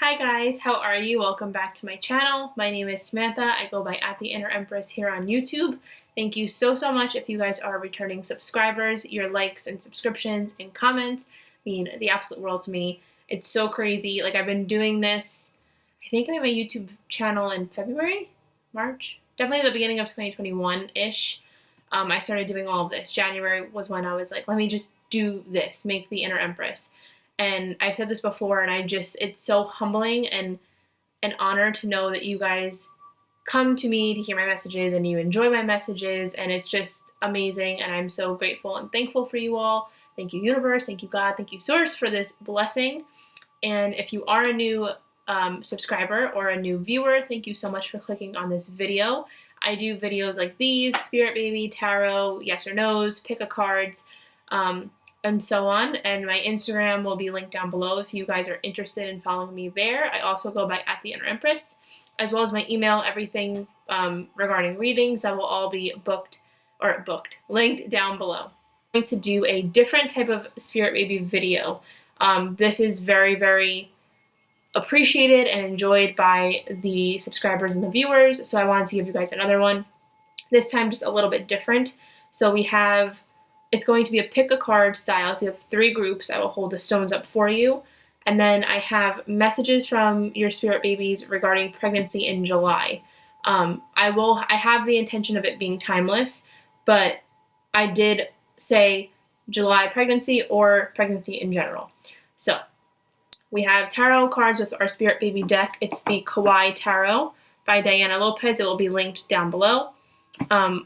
Hi guys, how are you? Welcome back to my channel. My name is Samantha. I go by @the_Inner_Empress here on YouTube. Thank you so much if you guys are returning subscribers. Your likes and subscriptions and comments mean the absolute world to me. It's so crazy. Like, I've been doing this, I think I made my YouTube channel in February, March, definitely the beginning of 2021-ish. I started doing all of this. January was when I was like, let me just do this, make the Inner Empress. And I've said this before, and it's so humbling and an honor to know that you guys come to me to hear my messages and you enjoy my messages, and it's just amazing, and I'm so grateful and thankful for you all. Thank you, universe. Thank you, God. Thank you, source, for this blessing. And if you are a new subscriber or a new viewer, thank you so much for clicking on this video. I do videos like these, Spirit Baby, Tarot, Yes or No's, Pick a Cards, and so on. And my Instagram will be linked down below if you guys are interested in following me there. I also go by @the_Inner_Empress, as well as my email, everything regarding readings, that will all be linked down below. I'm going to do a different type of Spirit Baby video. This is very, very appreciated and enjoyed by the subscribers and the viewers, so I wanted to give you guys another one. This time just a little bit different. So it's going to be a pick a card style. So you have 3 groups. I will hold the stones up for you. And then I have messages from your spirit babies regarding pregnancy in July. I have the intention of it being timeless, but I did say July pregnancy or pregnancy in general. So we have tarot cards with our spirit baby deck. It's the Kawaii Tarot by Diana Lopez. It will be linked down below.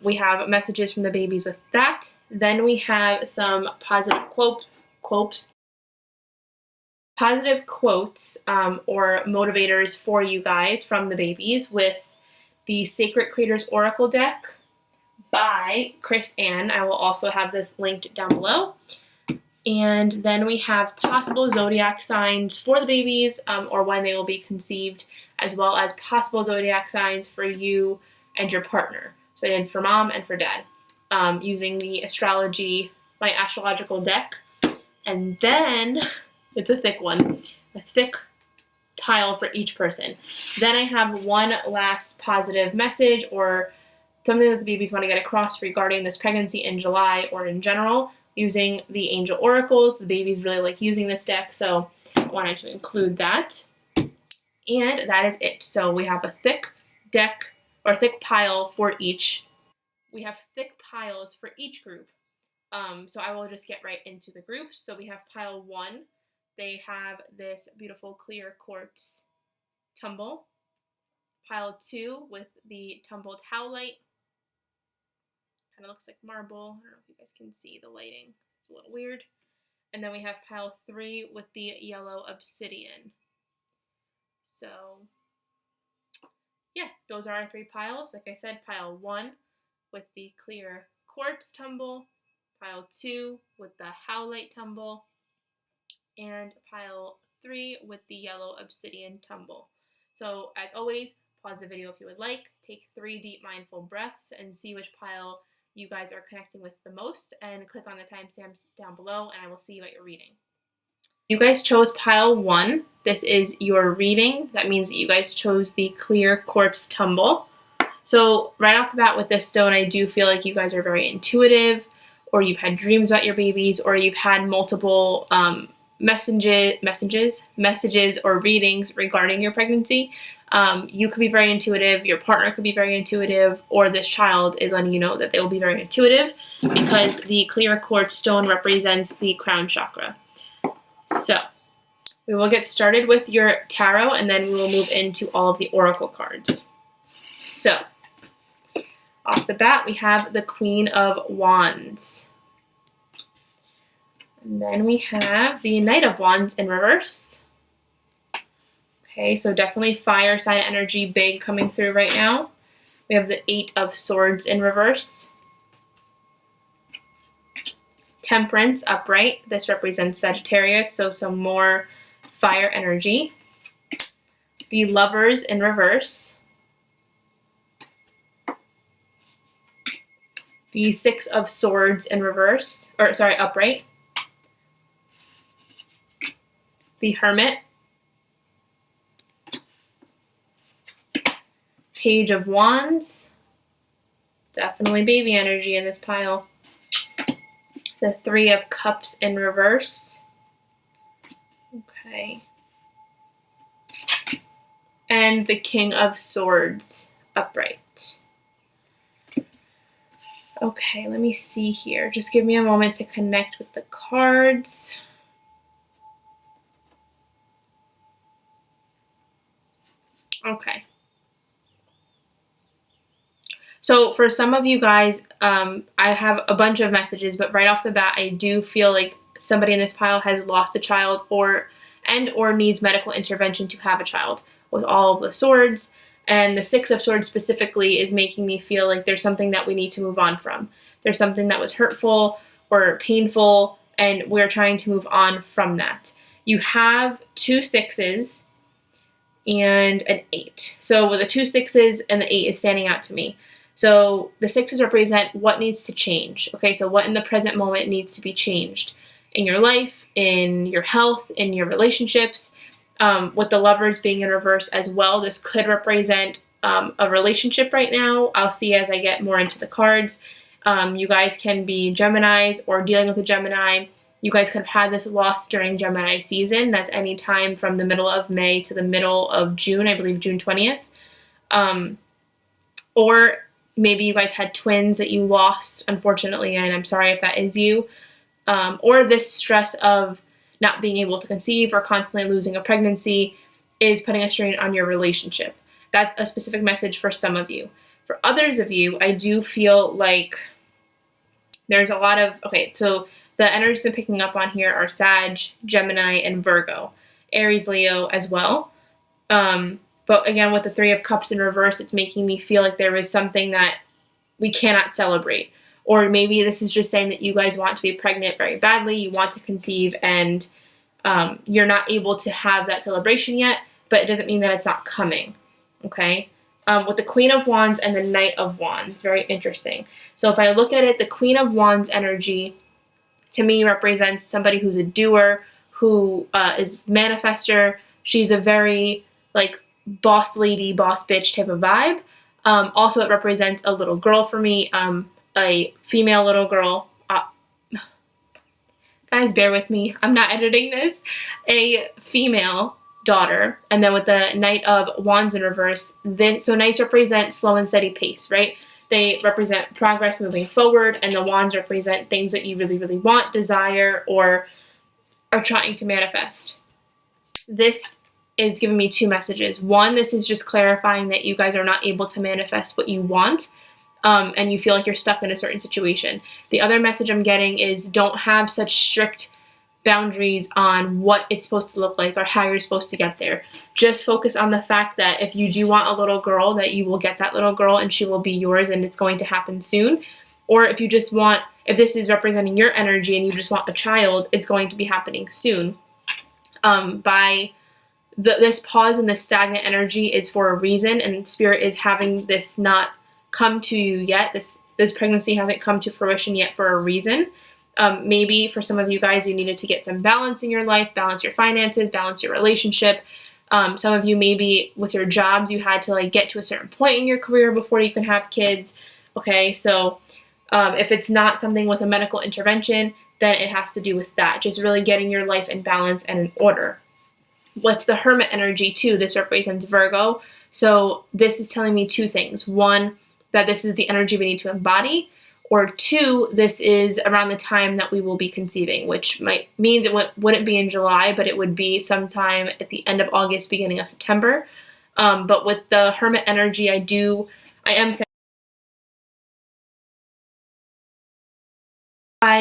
We have messages from the babies with that. Then we have some positive quotes or motivators for you guys from the babies with the Sacred Creators Oracle deck by Chris Ann. I will also have this linked down below. And then we have possible zodiac signs for the babies or when they will be conceived, as well as possible zodiac signs for you and your partner. So I did for mom and for dad, using the Astrology, my astrological deck. And then, it's a thick one, a thick pile for each person. Then I have one last positive message or something that the babies want to get across regarding this pregnancy in July or in general, using the angel oracles. The babies really like using this deck, so I wanted to include that. And that is it. So we have a thick deck or thick pile for each. We have thick piles for each group. So I will just get right into the groups. So we have pile 1. They have this beautiful clear quartz tumble. Pile 2 with the tumbled howlite. Kind of looks like marble. I don't know if you guys can see the lighting. It's a little weird. And then we have pile 3 with the yellow obsidian. So yeah, those are our 3 piles. Like I said, pile 1 with the clear quartz tumble, pile 2 with the howlite tumble, and pile 3 with the yellow obsidian tumble. So as always, pause the video if you would like, take 3 deep mindful breaths and see which pile you guys are connecting with the most, and click on the timestamps down below, and I will see you at your reading. You guys chose pile 1. This is your reading. That means that you guys chose the clear quartz tumble. So right off the bat with this stone, I do feel like you guys are very intuitive, or you've had dreams about your babies, or you've had multiple messages or readings regarding your pregnancy. You could be very intuitive, your partner could be very intuitive, or this child is letting you know that they will be very intuitive because the clear quartz stone represents the crown chakra. So we will get started with your tarot, and then we will move into all of the oracle cards. So off the bat, we have the Queen of Wands. And then we have the Knight of Wands in reverse. Okay, so definitely fire sign energy big coming through right now. We have the 8 of Swords in reverse. Temperance upright. This represents Sagittarius, so some more fire energy. The Lovers in reverse. The 6 of Swords in reverse, upright. The Hermit. Page of Wands. Definitely baby energy in this pile. The Three of Cups in reverse. Okay. And the King of Swords upright. Okay, let me see here. Just give me a moment to connect with the cards. Okay. So for some of you guys, I have a bunch of messages, but right off the bat, I do feel like somebody in this pile has lost a child or needs medical intervention to have a child with all of the swords. And the Six of Swords specifically is making me feel like there's something that we need to move on from. There's something that was hurtful or painful, and we're trying to move on from that. You have 2 sixes and an 8. So with the 2 sixes and the 8 is standing out to me. So the sixes represent what needs to change. Okay, so what in the present moment needs to be changed in your life, in your health, in your relationships. With the Lovers being in reverse as well, this could represent a relationship right now. I'll see as I get more into the cards. You guys can be Geminis or dealing with a Gemini. You guys could have had this loss during Gemini season. That's any time from the middle of May to the middle of June, I believe June 20th. Or maybe you guys had twins that you lost, unfortunately, and I'm sorry if that is you. Or this stress of not being able to conceive or constantly losing a pregnancy is putting a strain on your relationship. That's a specific message for some of you. For others of you, I do feel like there's a lot of, okay, so the energies I'm picking up on here are Sag, Gemini, and Virgo. Aries, Leo as well. But again, with the Three of Cups in reverse, it's making me feel like there is something that we cannot celebrate. Or maybe this is just saying that you guys want to be pregnant very badly, you want to conceive, and you're not able to have that celebration yet, but it doesn't mean that it's not coming, okay? With the Queen of Wands and the Knight of Wands, very interesting. So if I look at it, the Queen of Wands energy, to me, represents somebody who's a doer, who is manifester. She's a very, like, boss lady, boss bitch type of vibe. Also, it represents a little girl for me, a female little girl. Guys, bear with me. I'm not editing this. A female daughter. And then with the Knight of Wands in reverse, so Knights represent slow and steady pace, right? They represent progress moving forward, and the Wands represent things that you really, really want, desire, or are trying to manifest. This is giving me 2 messages. One, this is just clarifying that you guys are not able to manifest what you want, and you feel like you're stuck in a certain situation. The other message I'm getting is don't have such strict boundaries on what it's supposed to look like or how you're supposed to get there. Just focus on the fact that if you do want a little girl, that you will get that little girl and she will be yours and it's going to happen soon. Or if you just want, if this is representing your energy and you just want a child, it's going to be happening soon. This pause and this stagnant energy is for a reason, and Spirit is having this not come to you yet. This pregnancy hasn't come to fruition yet for a reason. Maybe for some of you guys, you needed to get some balance in your life, balance your finances, balance your relationship. Some of you, maybe with your jobs, you had to like get to a certain point in your career before you can have kids. Okay, so if it's not something with a medical intervention, then it has to do with that. Just really getting your life in balance and in order. With the Hermit energy too, this represents Virgo. So this is telling me 2 things. 1, that this is the energy we need to embody. Or 2, this is around the time that we will be conceiving, which means it wouldn't be in July, but it would be sometime at the end of August, beginning of September. But with the Hermit energy, I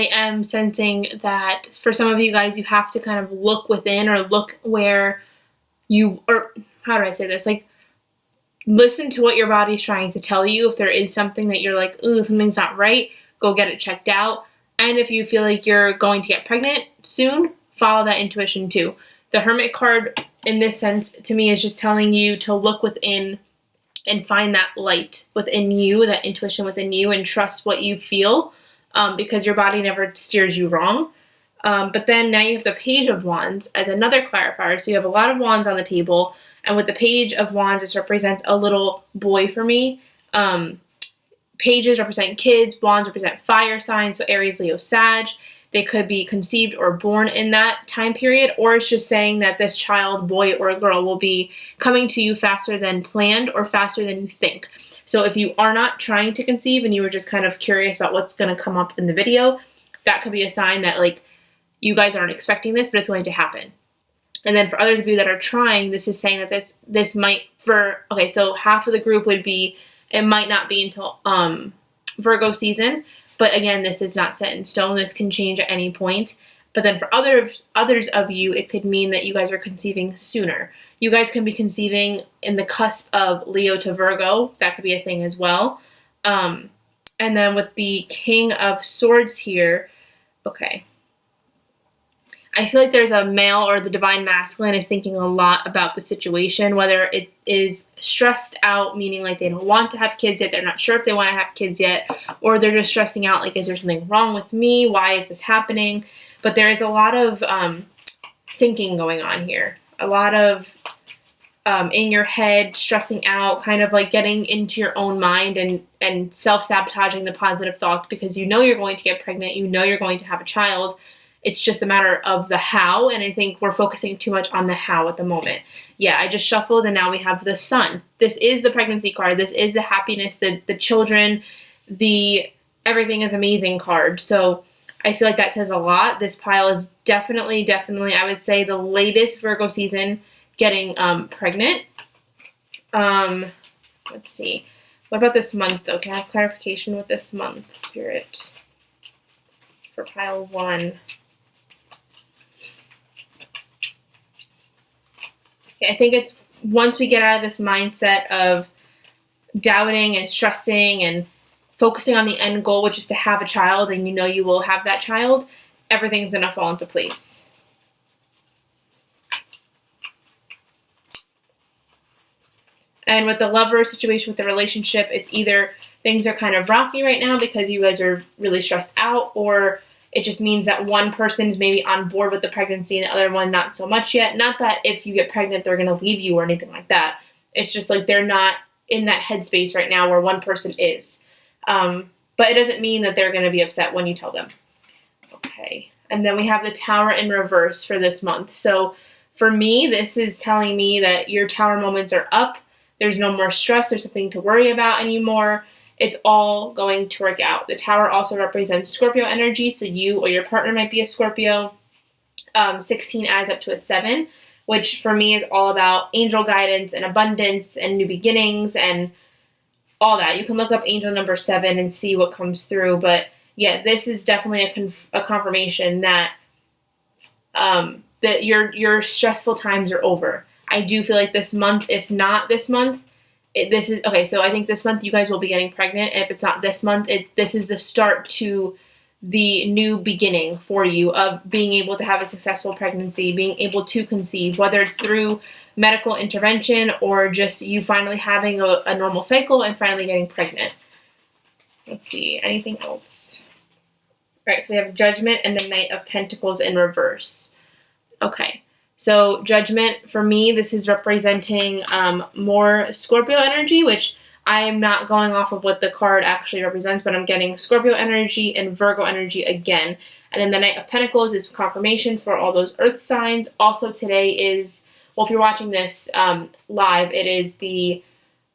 am sensing that for some of you guys, you have to kind of look within or look where or how do I say this? Like, listen to what your body's trying to tell you. If there is something that you're like, ooh, something's not right, go get it checked out. And if you feel like you're going to get pregnant soon, follow that intuition too. The Hermit card, in this sense, to me, is just telling you to look within and find that light within you, that intuition within you, and trust what you feel, because your body never steers you wrong. But then now you have the Page of Wands as another clarifier. So you have a lot of wands on the table. And with the Page of Wands, this represents a little boy for me. Pages represent kids. Wands represent fire signs. So Aries, Leo, Sag. They could be conceived or born in that time period. Or it's just saying that this child, boy or a girl, will be coming to you faster than planned or faster than you think. So if you are not trying to conceive and you were just kind of curious about what's going to come up in the video, that could be a sign that like you guys aren't expecting this, but it's going to happen. And then for others of you that are trying, this is saying that this might, okay, so half of the group would be, it might not be until Virgo season. But again, this is not set in stone. This can change at any point. But then for others of you, it could mean that you guys are conceiving sooner. You guys can be conceiving in the cusp of Leo to Virgo. That could be a thing as well. And then with the King of Swords here, okay. I feel like there's a male or the divine masculine is thinking a lot about the situation, whether it is stressed out, meaning like they don't want to have kids yet, they're not sure if they want to have kids yet, or they're just stressing out like, is there something wrong with me? Why is this happening? But there is a lot of thinking going on here. A lot of in your head, stressing out, kind of like getting into your own mind and self-sabotaging the positive thoughts because you know you're going to get pregnant, you know you're going to have a child. It's just a matter of the how, and I think we're focusing too much on the how at the moment. Yeah, I just shuffled, and now we have the Sun. This is the pregnancy card. This is the happiness, the children, the everything is amazing card. So I feel like that says a lot. This pile is definitely, I would say, the latest Virgo season getting pregnant. Let's see. What about this month, though? Can I have clarification with this month, Spirit? For pile 1. I think it's once we get out of this mindset of doubting and stressing and focusing on the end goal, which is to have a child, and you know you will have that child, everything's going to fall into place. And with the lover situation, with the relationship, it's either things are kind of rocky right now because you guys are really stressed out, or it just means that one person's maybe on board with the pregnancy and the other one not so much yet. Not that if you get pregnant, they're going to leave you or anything like that. It's just like they're not in that headspace right now where one person is. But it doesn't mean that they're going to be upset when you tell them. Okay. And then we have the Tower in reverse for this month. So for me, this is telling me that your Tower moments are up. There's no more stress. There's nothing to worry about anymore. It's all going to work out. The Tower also represents Scorpio energy, so you or your partner might be a Scorpio. 16 adds up to a 7, which for me is all about angel guidance and abundance and new beginnings and all that. You can look up angel number 7 and see what comes through. But yeah, this is definitely a confirmation that that your stressful times are over. I do feel like this month, if not this month, this is okay. So I think this month you guys will be getting pregnant, and if it's not this month, this is the start to the new beginning for you of being able to have a successful pregnancy, being able to conceive, whether it's through medical intervention or just you finally having a normal cycle and finally getting pregnant. Let's see, anything else? All right, so we have Judgment and the Knight of Pentacles in reverse. Okay. So Judgment, for me, this is representing more Scorpio energy, which I'm not going off of what the card actually represents, but I'm getting Scorpio energy and Virgo energy again. And then the Knight of Pentacles is confirmation for all those earth signs. Also today is, well, if you're watching this live, it is the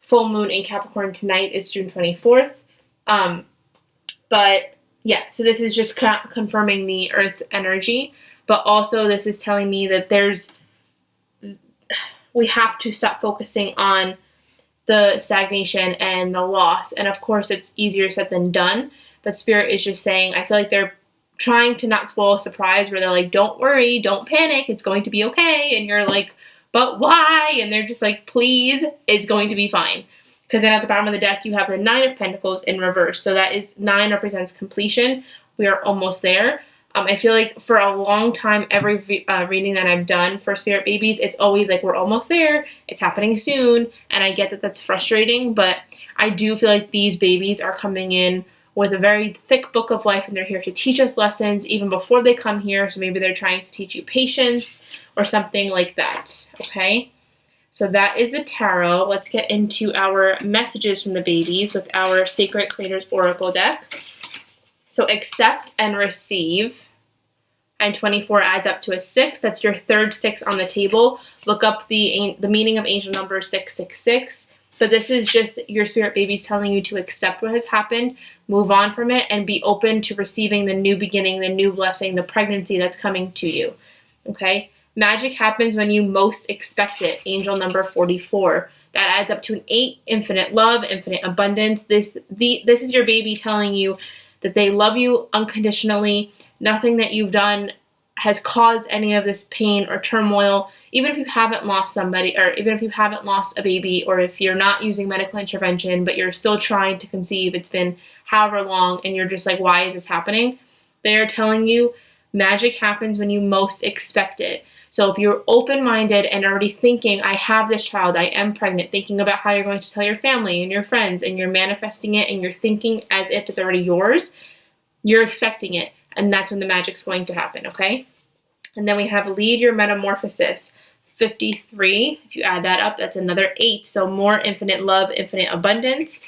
full moon in Capricorn tonight. It's June 24th. But yeah, so this is just confirming the earth energy. But also this is telling me that we have to stop focusing on the stagnation and the loss. And of course, it's easier said than done. But Spirit is just saying, I feel like they're trying to not spoil a surprise where they're like, don't worry, don't panic, it's going to be okay. And you're like, but why? And they're just like, please, it's going to be fine. Because then at the bottom of the deck, you have the Nine of Pentacles in reverse. So that is 9 represents completion. We are almost there. I feel like for a long time, every reading that I've done for Spirit Babies, it's always like, we're almost there, it's happening soon, and I get that that's frustrating, but I do feel like these babies are coming in with a very thick book of life, and they're here to teach us lessons even before they come here. So maybe they're trying to teach you patience or something like that, okay? So that is the tarot. Let's get into our messages from the babies with our Sacred Creators Oracle deck. So accept and receive, and 24 adds up to a 6. That's your third 6 on the table. Look up the meaning of angel number 666. But this is just your spirit babies telling you to accept what has happened, move on from it, and be open to receiving the new beginning, the new blessing, the pregnancy that's coming to you, okay? Magic happens when you most expect it. Angel number 44. That adds up to an 8. Infinite love, infinite abundance. This is your baby telling you that they love you unconditionally. Nothing that you've done has caused any of this pain or turmoil. Even if you haven't lost somebody, or even if you haven't lost a baby, or if you're not using medical intervention, but you're still trying to conceive, it's been however long, and you're just like, why is this happening? They are telling you magic happens when you most expect it. So if you're open-minded and already thinking, I have this child, I am pregnant, thinking about how you're going to tell your family and your friends, and you're manifesting it, and you're thinking as if it's already yours, you're expecting it. And that's when the magic's going to happen, okay? And then we have lead your metamorphosis, 53. If you add that up, that's another 8. So more infinite love, infinite abundance.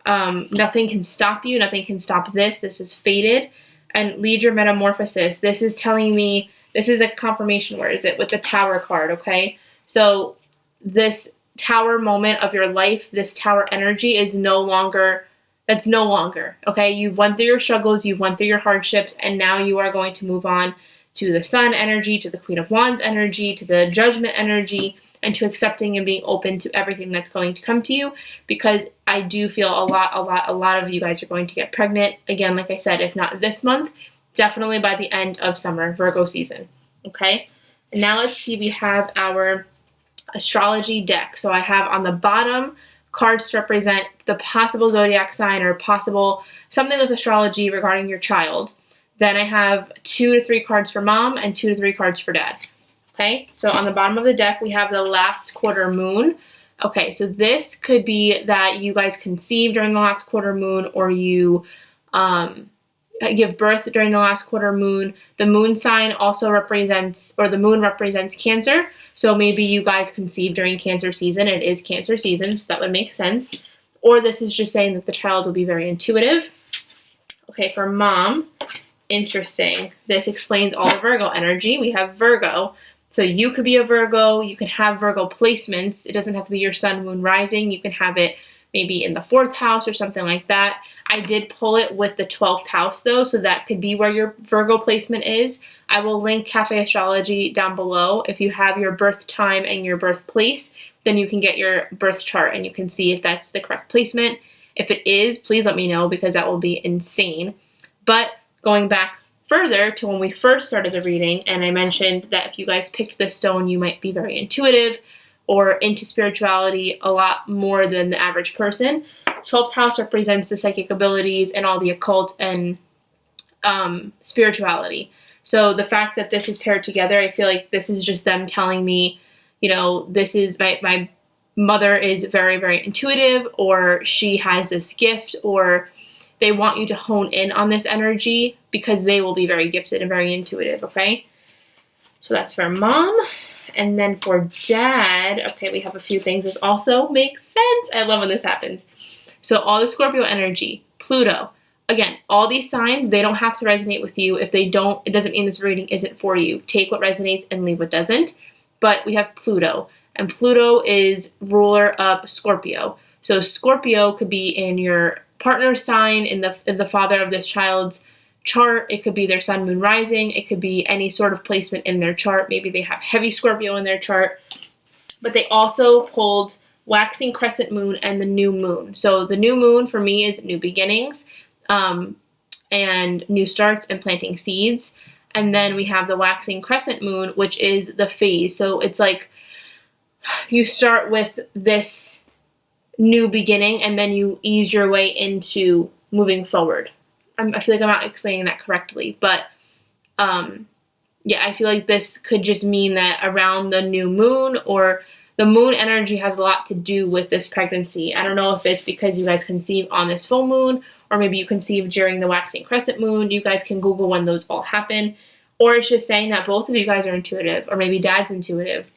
Nothing can stop you. Nothing can stop this. This is fated. And lead your metamorphosis. This is telling me, this is a confirmation. Where is it? With the Tower card, okay? So this Tower moment of your life, this Tower energy is no longer, that's no longer, okay? You've went through your struggles, you've went through your hardships, and now you are going to move on to the Sun energy, to the Queen of Wands energy, to the Judgment energy, and to accepting and being open to everything that's going to come to you, because I do feel a lot of you guys are going to get pregnant. Again, like I said, if not this month, definitely by the end of summer, Virgo season, okay? And now let's see, we have our astrology deck. So I have on the bottom cards to represent the possible zodiac sign or possible something with astrology regarding your child. Then I have 2 to 3 cards for mom and 2 to 3 cards for dad. Okay, so on the bottom of the deck, we have the last quarter moon. Okay, so this could be that you guys conceived during the last quarter moon, or you give birth during the last quarter moon. The moon sign also represents, or the moon represents Cancer. So maybe you guys conceived during Cancer season. It is Cancer season, so that would make sense. Or this is just saying that the child will be very intuitive. Okay, for mom, interesting. This explains all the Virgo energy. We have Virgo. So you could be a Virgo. You can have Virgo placements. It doesn't have to be your sun, moon, rising. You can have it maybe in the 4th house or something like that. I did pull it with the 12th house though, so that could be where your Virgo placement is. I will link Cafe Astrology down below. If you have your birth time and your birth place, then you can get your birth chart and you can see if that's the correct placement. If it is, please let me know, because that will be insane. But going back further to when we first started the reading, and I mentioned that if you guys picked this stone, you might be very intuitive or into spirituality a lot more than the average person. 12th house represents the psychic abilities and all the occult and spirituality. So the fact that this is paired together, I feel like this is just them telling me, you know, this is my mother is very, very intuitive, or she has this gift, or they want you to hone in on this energy because they will be very gifted and very intuitive, okay? So that's for mom. And then for dad, okay, we have a few things. This also makes sense. I love when this happens. So all the Scorpio energy, Pluto. Again, all these signs, they don't have to resonate with you. If they don't, it doesn't mean this reading isn't for you. Take what resonates and leave what doesn't. But we have Pluto, and Pluto is ruler of Scorpio. So Scorpio could be in your partner's sign, in the father of this child's chart. It could be their sun, moon, rising. It could be any sort of placement in their chart. Maybe they have heavy Scorpio in their chart. But they also pulled waxing crescent moon and the new moon. So the new moon for me is new beginnings and new starts and planting seeds. And then we have the waxing crescent moon, which is the phase. So it's like you start with this new beginning and then you ease your way into moving forward. I feel like I'm not explaining that correctly, but yeah, I feel like this could just mean that around the new moon or the moon energy has a lot to do with this pregnancy. I don't know if it's because you guys conceive on this full moon, or maybe you conceive during the waxing crescent moon. You guys can Google when those all happen. Or it's just saying that both of you guys are intuitive, or maybe dad's intuitive.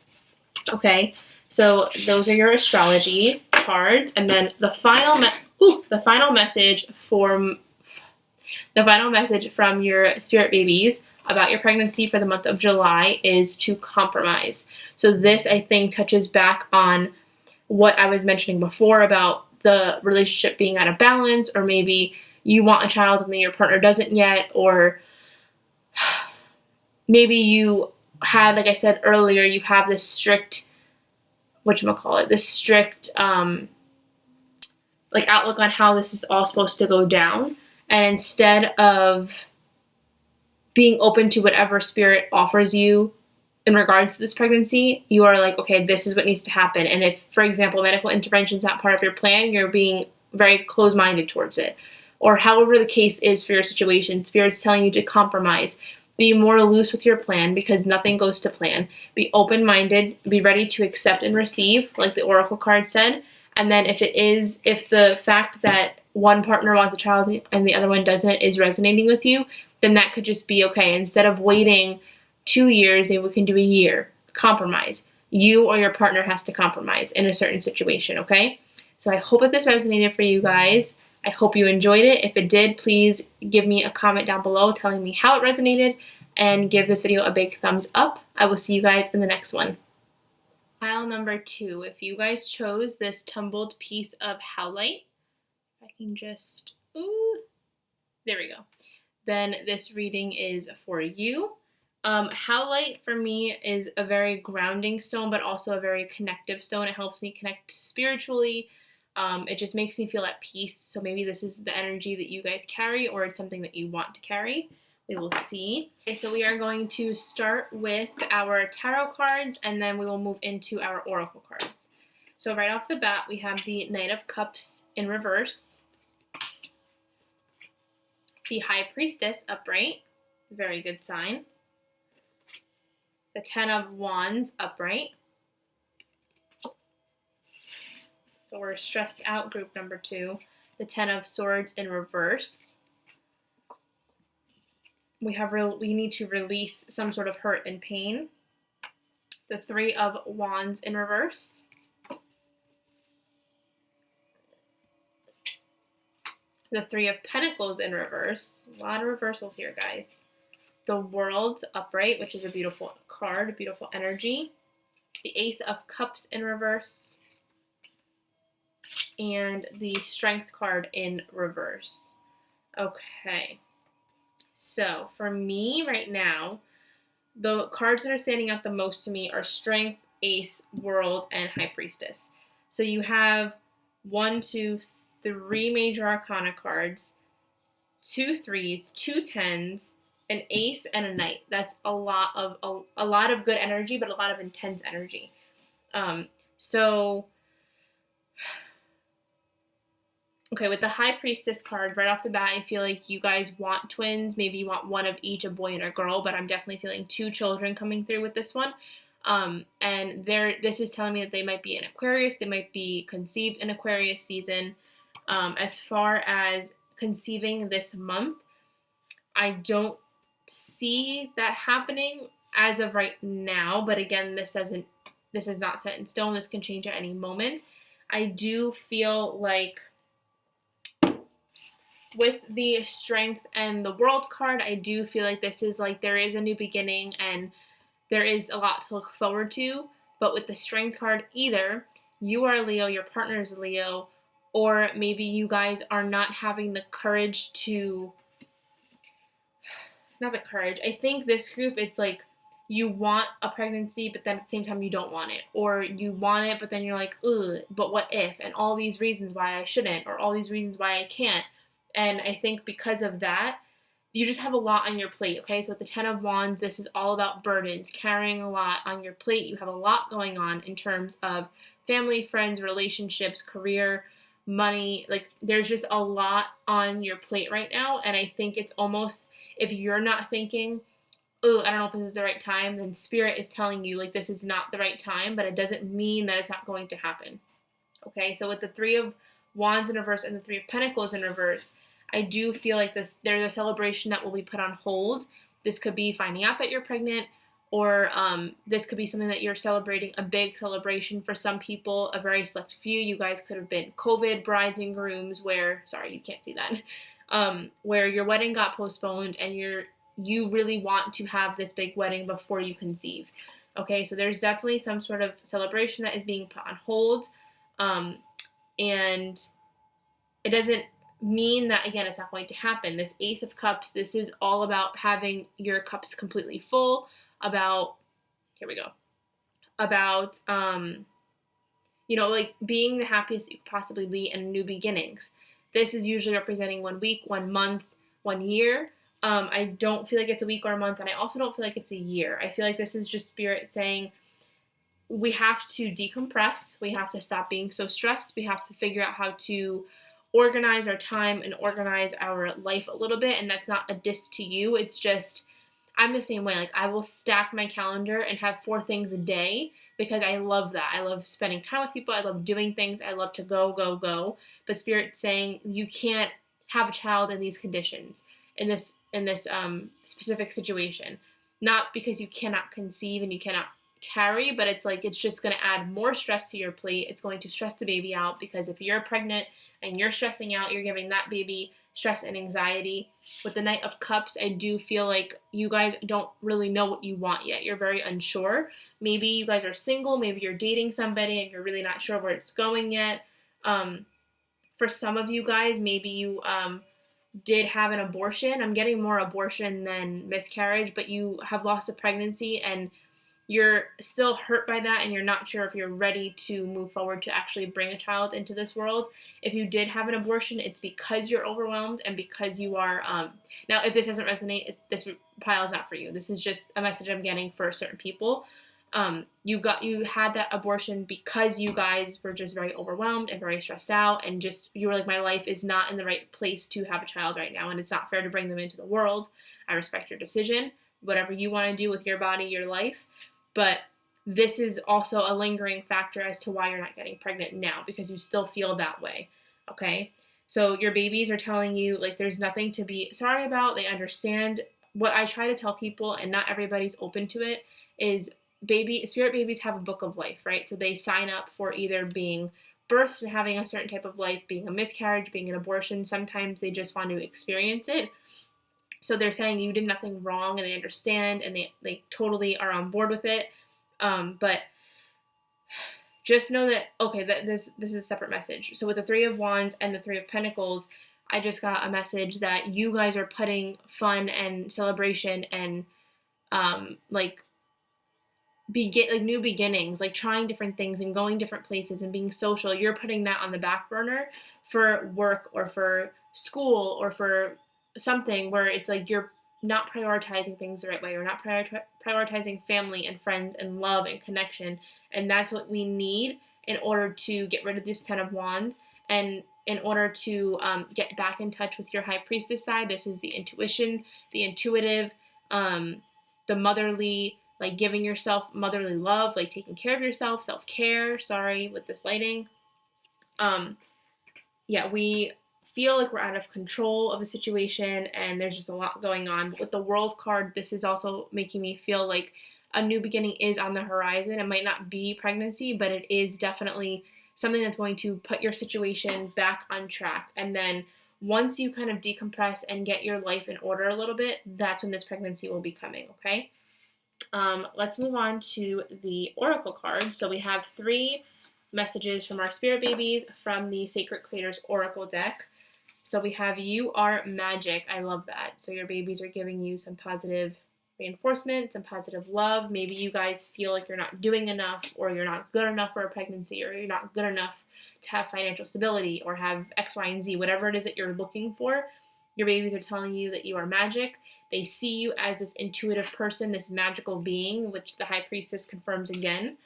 Okay, so those are your astrology cards, and then the final message from your spirit babies about your pregnancy for the month of July is to compromise. So this, I think, touches back on what I was mentioning before about the relationship being out of balance, or maybe you want a child and then your partner doesn't yet, or maybe you had, like I said earlier, you have this strict, like outlook on how this is all supposed to go down. And instead of being open to whatever spirit offers you in regards to this pregnancy, you are like, okay, this is what needs to happen. And if, for example, medical intervention is not part of your plan, you're being very closed-minded towards it. Or however the case is for your situation, spirit's telling you to compromise. Be more loose with your plan, because nothing goes to plan. Be open-minded. Be ready to accept and receive, like the oracle card said. And then if the fact that one partner wants a child and the other one doesn't is resonating with you, then that could just be okay. Instead of waiting 2 years, maybe we can do a year. Compromise. You or your partner has to compromise in a certain situation, okay? So I hope that this resonated for you guys. I hope you enjoyed it. If it did, please give me a comment down below telling me how it resonated, and give this video a big thumbs up. I will see you guys in the next one. Pile number 2. If you guys chose this tumbled piece of howlite, if I can just, there we go. Then this reading is for you. Howlite for me is a very grounding stone, but also a very connective stone. It helps me connect spiritually. It just makes me feel at peace. So maybe this is the energy that you guys carry, or it's something that you want to carry. We will see. Okay, so we are going to start with our tarot cards, and then we will move into our oracle cards. So right off the bat, we have the Knight of Cups in reverse, the High Priestess upright, very good sign, the Ten of Wands upright. So we're stressed out, group number 2. The Ten of Swords in reverse. We need to release some sort of hurt and pain. The Three of Wands in reverse. The Three of Pentacles in reverse. A lot of reversals here, guys. The World upright, which is a beautiful card, a beautiful energy. The Ace of Cups in reverse. And the Strength card in reverse. Okay. So for me right now, the cards that are standing out the most to me are Strength, Ace, World, and High Priestess. So you have 1, 2, 3 major arcana cards, 2 3s, 2 10s, an ace, and a knight. That's a lot of good energy, but a lot of intense energy. Okay, with the High Priestess card, right off the bat, I feel like you guys want twins. Maybe you want one of each, a boy and a girl, but I'm definitely feeling 2 children coming through with this one. And this is telling me that they might be in Aquarius. They might be conceived in Aquarius season. As far as conceiving this month, I don't see that happening as of right now. But again, this is not set in stone. This can change at any moment. I do feel like with the Strength and the World card, I do feel like this is like there is a new beginning and there is a lot to look forward to. But with the Strength card, either you are Leo, your partner is Leo, or maybe you guys are not having the courage to, not the courage. I think this group, it's like you want a pregnancy, but then at the same time you don't want it. Or you want it, but then you're like, ugh, but what if? And all these reasons why I shouldn't, or all these reasons why I can't. And I think because of that, you just have a lot on your plate, okay? So with the Ten of Wands, this is all about burdens, carrying a lot on your plate. You have a lot going on in terms of family, friends, relationships, career, money. Like, there's just a lot on your plate right now. And I think it's almost, if you're not thinking, oh, I don't know if this is the right time, then Spirit is telling you, like, this is not the right time, but it doesn't mean that it's not going to happen. Okay, so with the Three of Wands in reverse and the Three of Pentacles in reverse, I do feel like there's a celebration that will be put on hold. This could be finding out that you're pregnant, or this could be something that you're celebrating, a big celebration for some people, a very select few. You guys could have been COVID brides and grooms where, sorry, you can't see that, where your wedding got postponed and you really want to have this big wedding before you conceive. Okay, so there's definitely some sort of celebration that is being put on hold. And it doesn't mean that, again, it's not going to happen. This Ace of Cups, this is all about having your cups completely full, about, here we go, about, like being the happiest you could possibly be and new beginnings. This is usually representing 1 week, 1 month, 1 year. I don't feel like it's a week or a month, and I also don't feel like it's a year. I feel like this is just Spirit saying, we have to decompress. We have to stop being so stressed. We have to figure out how to organize our time and organize our life a little bit. And that's not a diss to you. It's just, I'm the same way. Like, I will stack my calendar and have 4 things a day because I love that. I love spending time with people. I love doing things. I love to go. But Spirit's saying you can't have a child in these conditions, in this specific situation. Not because you cannot conceive and you cannot carry, but it's like, it's just going to add more stress to your plate. It's going to stress the baby out, because if you're pregnant and you're stressing out, you're giving that baby stress and anxiety. With the Knight of Cups, I do feel like you guys don't really know what you want yet. You're very unsure. Maybe you guys are single, maybe you're dating somebody and you're really not sure where it's going yet. For some of you guys, maybe you did have an abortion. I'm getting more abortion than miscarriage, but you have lost a pregnancy and you're still hurt by that and you're not sure if you're ready to move forward to actually bring a child into this world. If you did have an abortion, it's because you're overwhelmed and because you are, now if this doesn't resonate, this pile is not for you. This is just a message I'm getting for certain people. You had that abortion because you guys were just very overwhelmed and very stressed out, and just, you were like, my life is not in the right place to have a child right now, and it's not fair to bring them into the world. I respect your decision, whatever you want to do with your body, your life. But this is also a lingering factor as to why you're not getting pregnant now, because you still feel that way, okay? So your babies are telling you, like, there's nothing to be sorry about. They understand. What I try to tell people, and not everybody's open to it, is spirit babies have a book of life, right? So they sign up for either being birthed and having a certain type of life, being a miscarriage, being an abortion. Sometimes they just want to experience it. So they're saying you did nothing wrong, and they understand, and they totally are on board with it. But just know that, okay, that this is a separate message. So with the Three of Wands and the Three of Pentacles, I just got a message that you guys are putting fun and celebration and new beginnings, like trying different things and going different places and being social. You're putting that on the back burner for work or for school or for something where it's like you're not prioritizing things the right way. You're not prioritizing family and friends and love and connection. And that's what we need in order to get rid of this Ten of Wands, and in order to get back in touch with your High Priestess side. This is the intuition, the intuitive, the motherly, like giving yourself motherly love, like taking care of yourself, self-care. Sorry, with this lighting. We feel like we're out of control of the situation and there's just a lot going on. But with the World card, this is also making me feel like a new beginning is on the horizon. It might not be pregnancy, but it is definitely something that's going to put your situation back on track. And then once you kind of decompress and get your life in order a little bit, that's when this pregnancy will be coming, okay? Let's move on to the Oracle card. So we have 3 messages from our spirit babies from the Sacred Creators Oracle deck. So we have, you are magic. I love that. So your babies are giving you some positive reinforcement, some positive love. Maybe you guys feel like you're not doing enough, or you're not good enough for a pregnancy, or you're not good enough to have financial stability or have X, Y, and Z, whatever it is that you're looking for. Your babies are telling you that you are magic. They see you as this intuitive person, this magical being, which the High Priestess confirms again.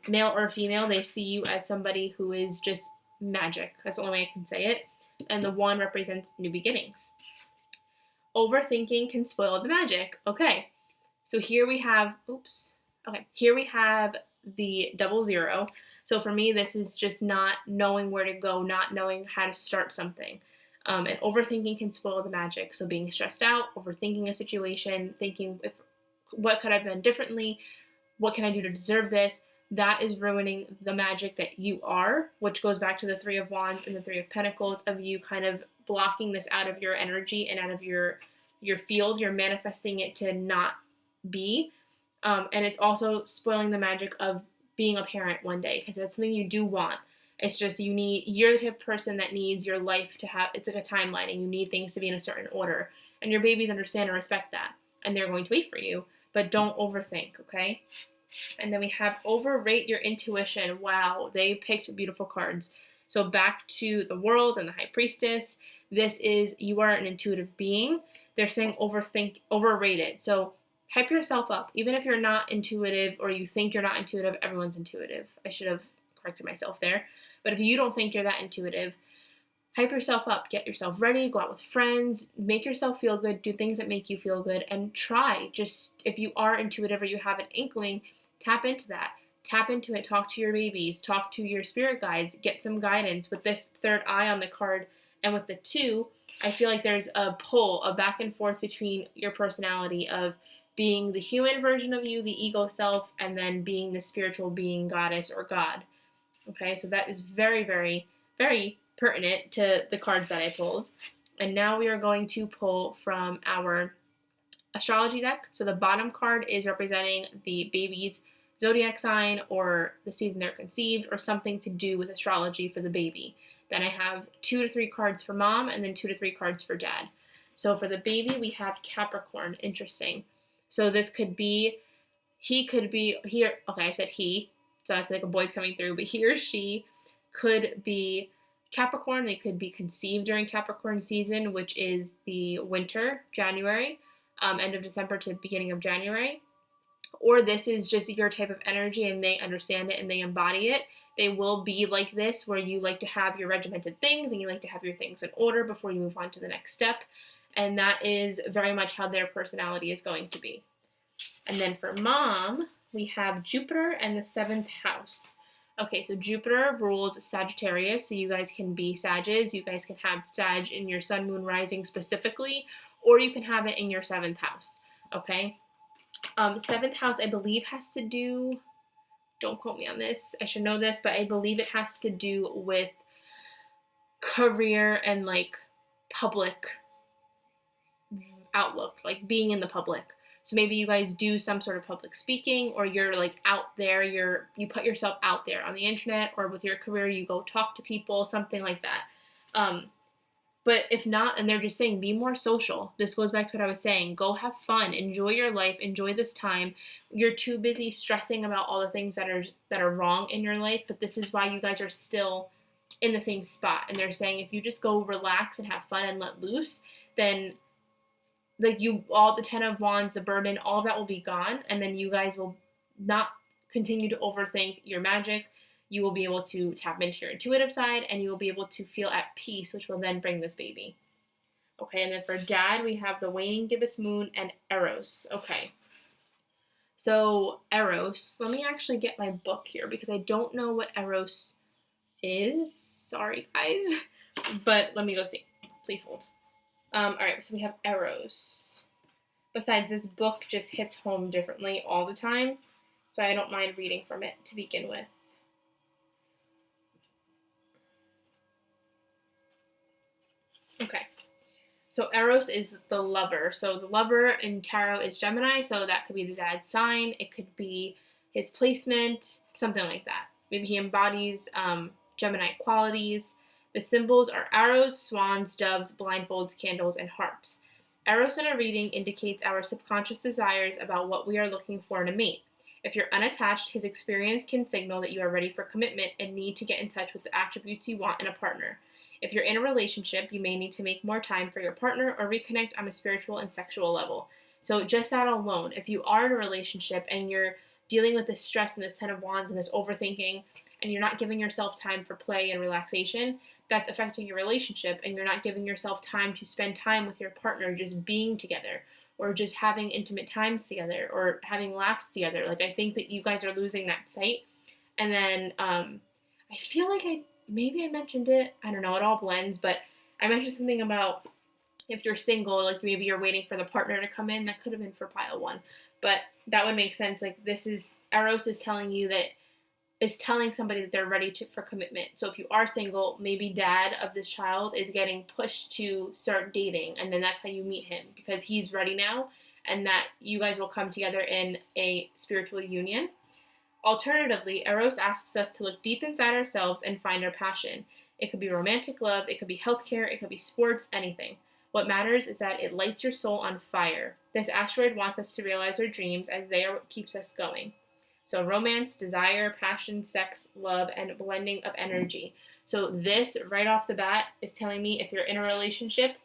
Male or female, they see you as somebody who is just magic. That's the only way I can say it. And the 1 represents new beginnings. Overthinking can spoil the magic. Okay, So here we have, here we have the 00. So for me, this is just not knowing where to go, not knowing how to start something. And overthinking can spoil the magic. So being stressed out, overthinking a situation, thinking what could I have done differently? What can I do to deserve this? That is ruining the magic that you are, which goes back to the 3 of Wands and the 3 of Pentacles, of you kind of blocking this out of your energy and out of your field. You're manifesting it to not be. And it's also spoiling the magic of being a parent one day, because that's something you do want. It's just you're the type of person that needs your life to have, it's like a timeline, and you need things to be in a certain order. And your babies understand and respect that. And they're going to wait for you. But don't overthink, okay? And then we have overrate your intuition. Wow, they picked beautiful cards. So back to the World and the High Priestess. This is, you are an intuitive being. They're saying overrate it. So hype yourself up. Even if you're not intuitive, or you think you're not intuitive, everyone's intuitive. I should have corrected myself there. But if you don't think you're that intuitive, hype yourself up, get yourself ready, go out with friends, make yourself feel good, do things that make you feel good, and try. Just, if you are intuitive or you have an inkling, tap into that. Tap into it, talk to your babies, talk to your spirit guides, get some guidance. With this third eye on the card and with the 2, I feel like there's a pull, a back and forth between your personality of being the human version of you, the ego self, and then being the spiritual being, goddess or god. Okay, so that is very, very, very pertinent to the cards that I pulled. And now we are going to pull from our astrology deck. So the bottom card is representing the baby's zodiac sign, or the season they're conceived, or something to do with astrology for the baby. Then I have 2 to 3 cards for mom, and then 2 to 3 cards for dad. So for the baby, we have Capricorn. Interesting. So this could be, he could be here. Okay, I said he, so I feel like a boy's coming through, but he or she could be Capricorn. They could be conceived during Capricorn season, which is the winter, January, end of December to beginning of January. Or this is just your type of energy and they understand it and they embody it. They will be like this, where you like to have your regimented things and you like to have your things in order before you move on to the next step. And that is very much how their personality is going to be. And then for mom, we have Jupiter and the 7th house. Okay, so Jupiter rules Sagittarius, so you guys can be Sages. You guys can have Sag in your sun, moon, rising specifically, or you can have it in your 7th house, okay? 7th house, I believe, has to do, don't quote me on this, I should know this, but I believe it has to do with career and like public outlook, like being in the public. So maybe you guys do some sort of public speaking, or you're like out there, you put yourself out there on the internet, or with your career, you go talk to people, something like that. But if not, and they're just saying, be more social. This goes back to what I was saying. Go have fun. Enjoy your life. Enjoy this time. You're too busy stressing about all the things that are wrong in your life, but this is why you guys are still in the same spot. And they're saying, if you just go relax and have fun and let loose, then like all the 10 of Wands, the burden, all of that will be gone. And then you guys will not continue to overthink your magic. You will be able to tap into your intuitive side, and you will be able to feel at peace, which will then bring this baby. Okay, and then for dad, we have the waning gibbous moon and Eros. Okay, so Eros, let me actually get my book here because I don't know what Eros is. Sorry, guys, but let me go see. Please hold. All right, so we have Eros. Besides, this book just hits home differently all the time, so I don't mind reading from it to begin with. Okay, so Eros is the lover. So the lover in tarot is Gemini, so that could be the dad's sign. It could be his placement, something like that. Maybe he embodies Gemini qualities. The symbols are arrows, swans, doves, blindfolds, candles, and hearts. Eros in a reading indicates our subconscious desires about what we are looking for in a mate. If you're unattached, his experience can signal that you are ready for commitment and need to get in touch with the attributes you want in a partner. If you're in a relationship, you may need to make more time for your partner or reconnect on a spiritual and sexual level. So just that alone, if you are in a relationship and you're dealing with this stress and this 10 of Wands and this overthinking, and you're not giving yourself time for play and relaxation, that's affecting your relationship, and you're not giving yourself time to spend time with your partner just being together. or just having intimate times together or having laughs together. Like, I think that you guys are losing that sight. And then I feel like maybe I mentioned it. I don't know. It all blends, but I mentioned something about if you're single, like maybe you're waiting for the partner to come in. That could have been for pile 1, but that would make sense. Like, this is Eros is telling you that is telling somebody that they're ready for commitment. So if you are single, maybe dad of this child is getting pushed to start dating, and then that's how you meet him because he's ready now, and that you guys will come together in a spiritual union. Alternatively, Eros asks us to look deep inside ourselves and find our passion. It could be romantic love, it could be healthcare, it could be sports, anything. What matters is that it lights your soul on fire. This asteroid wants us to realize our dreams, as they are what keeps us going. So romance, desire, passion, sex, love, and blending of energy. So this, right off the bat, is telling me if you're in a relationship,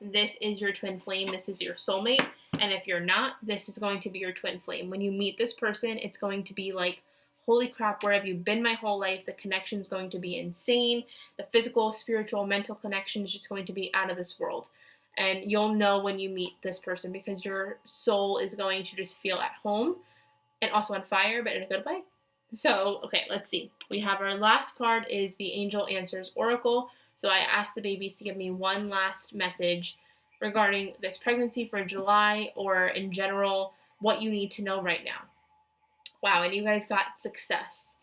this is your twin flame, this is your soulmate. And if you're not, this is going to be your twin flame. When you meet this person, it's going to be like, holy crap, where have you been my whole life? The connection is going to be insane. The physical, spiritual, mental connection is just going to be out of this world. And you'll know when you meet this person because your soul is going to just feel at home and also on fire, but in a good way. So, okay, let's see. We have our last card is the Angel Answers Oracle. So I asked the babies to give me one last message regarding this pregnancy for July, or in general, what you need to know right now. Wow, and you guys got success.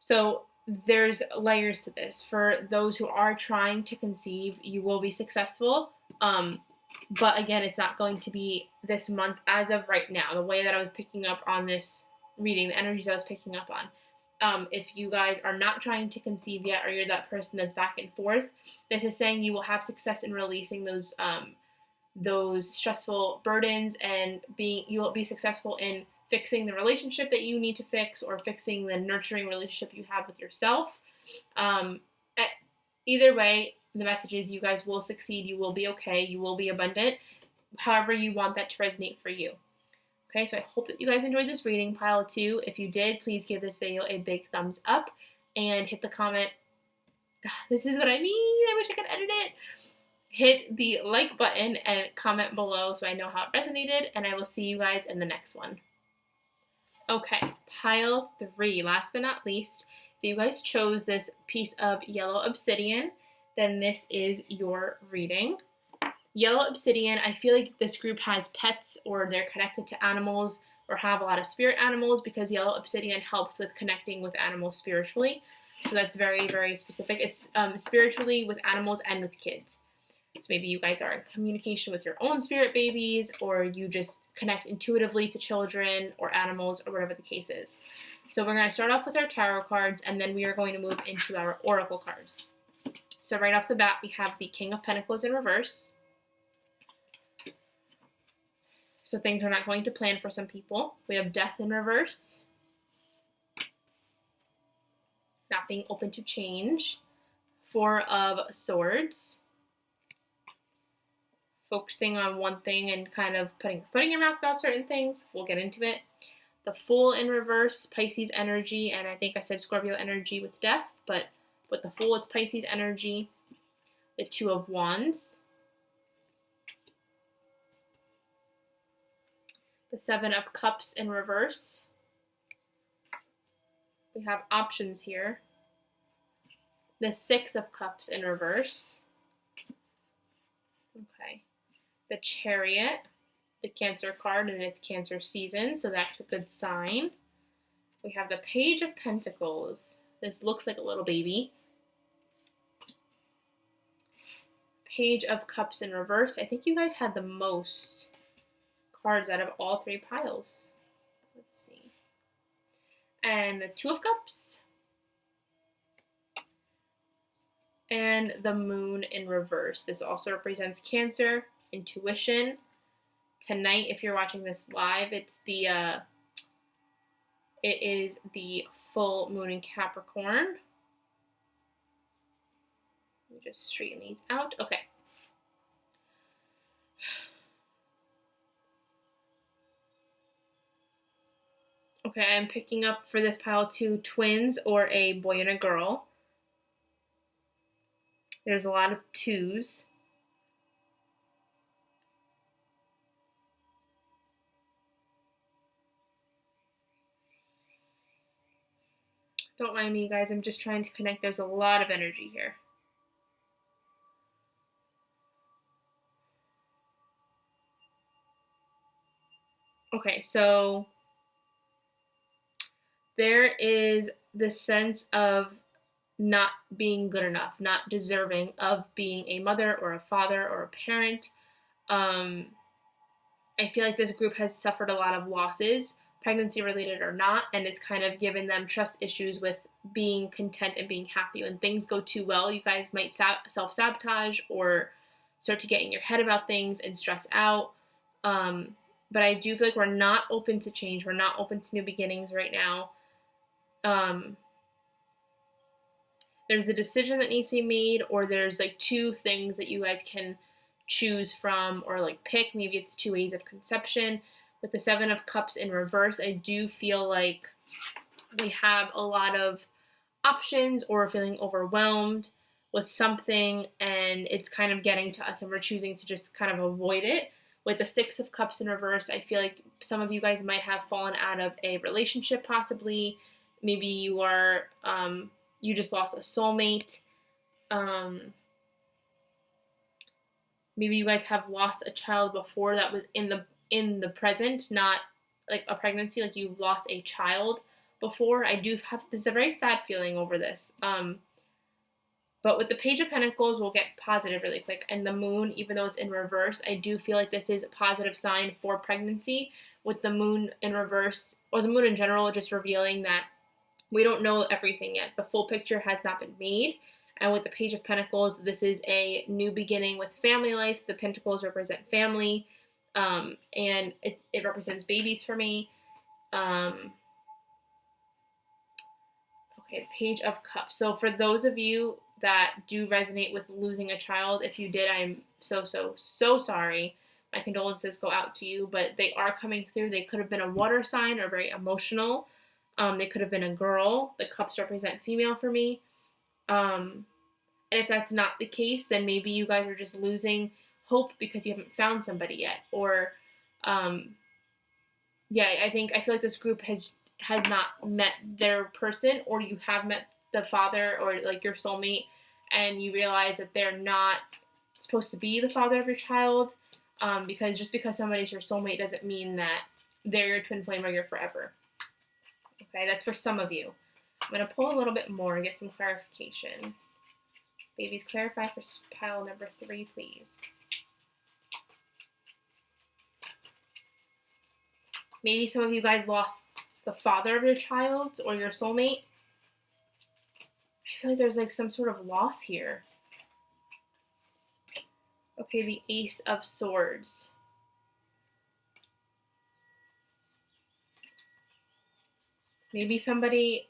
So there's layers to this. For those who are trying to conceive, you will be successful. But again, it's not going to be this month as of right now. The way that I was picking up on this reading, the energies I was picking up on. If you guys are not trying to conceive yet, or you're that person that's back and forth, this is saying you will have success in releasing those stressful burdens, and you will be successful in fixing the relationship that you need to fix, or fixing the nurturing relationship you have with yourself. Either way, the message is you guys will succeed, you will be okay, you will be abundant, however you want that to resonate for you. Okay, so I hope that you guys enjoyed this reading, pile 2. If you did, please give this video a big thumbs up and hit the comment. This is what I mean, I wish I could edit it. Hit the like button and comment below so I know how it resonated, and I will see you guys in the next one. Okay, pile 3, last but not least, if you guys chose this piece of yellow obsidian, then this is your reading. Yellow obsidian, I feel like this group has pets, or they're connected to animals, or have a lot of spirit animals, because yellow obsidian helps with connecting with animals spiritually. So that's very, very specific. It's spiritually with animals and with kids. So maybe you guys are in communication with your own spirit babies, or you just connect intuitively to children or animals, or whatever the case is. So we're going to start off with our tarot cards, and then we are going to move into our oracle cards. So right off the bat, we have the King of Pentacles in reverse. So things are not going to plan for some people. We have Death in reverse. Not being open to change. 4 of Swords. Focusing on one thing and kind of putting your mouth about certain things. We'll get into it. The Fool in reverse, Pisces energy, and I think I said Scorpio energy with Death, but with the Fool, it's Pisces energy. The 2 of Wands. The 7 of Cups in reverse. We have options here. The 6 of Cups in reverse. Okay. The Chariot, the Cancer card, and it's Cancer season, so that's a good sign. We have the Page of Pentacles. This looks like a little baby. Page of Cups in reverse. I think you guys had the most cards out of all 3 piles. Let's see. And the 2 of Cups. And the Moon in reverse. This also represents Cancer, intuition. Tonight, if you're watching this live, it is the full moon in Capricorn. Let me just straighten these out. Okay. Okay, I'm picking up for this pile 2 twins, or a boy and a girl. There's a lot of 2s. Don't mind me, guys. I'm just trying to connect. There's a lot of energy here. Okay, so there is this sense of not being good enough, not deserving of being a mother or a father or a parent. I feel like this group has suffered a lot of losses, pregnancy related or not, and it's kind of given them trust issues with being content and being happy. When things go too well, you guys might self-sabotage or start to get in your head about things and stress out. But I do feel like we're not open to change. We're not open to new beginnings right now. There's a decision that needs to be made, or there's like two things that you guys can choose from or like pick. Maybe it's 2 ways of conception. With the 7 of Cups in reverse, I do feel like we have a lot of options, or we're feeling overwhelmed with something and it's kind of getting to us and we're choosing to just kind of avoid it. With the 6 of Cups in reverse, I feel like some of you guys might have fallen out of a relationship possibly. Maybe you are, you just lost a soulmate. Maybe you guys have lost a child before that was in the present, not like a pregnancy, like you've lost a child before. I do have, this is a very sad feeling over this. But with the Page of Pentacles, we'll get positive really quick. And the Moon, even though it's in reverse, I do feel like this is a positive sign for pregnancy. With the Moon in reverse, or the Moon in general, just revealing that we don't know everything yet. The full picture has not been made. And with the Page of Pentacles, this is a new beginning with family life. The Pentacles represent family, and it represents babies for me. Okay, Page of Cups. So for those of you that do resonate with losing a child, if you did, I'm so sorry. My condolences go out to you, but they are coming through. They could have been a water sign or very emotional. They could have been a girl. The cups represent female for me. And if that's not the case, then maybe you guys are just losing hope because you haven't found somebody yet. Or, yeah, I feel like this group has not met their person, or you have met the father or like your soulmate and you realize that they're not supposed to be the father of your child, because just because somebody's your soulmate doesn't mean that they're your twin flame or you're forever. Okay, that's for some of you. I'm going to pull a little bit more and get some clarification. Babies, clarify for pile number 3, please. Maybe some of you guys lost the father of your child or your soulmate. I feel like there's like some sort of loss here. Okay, the Ace of Swords. Maybe somebody,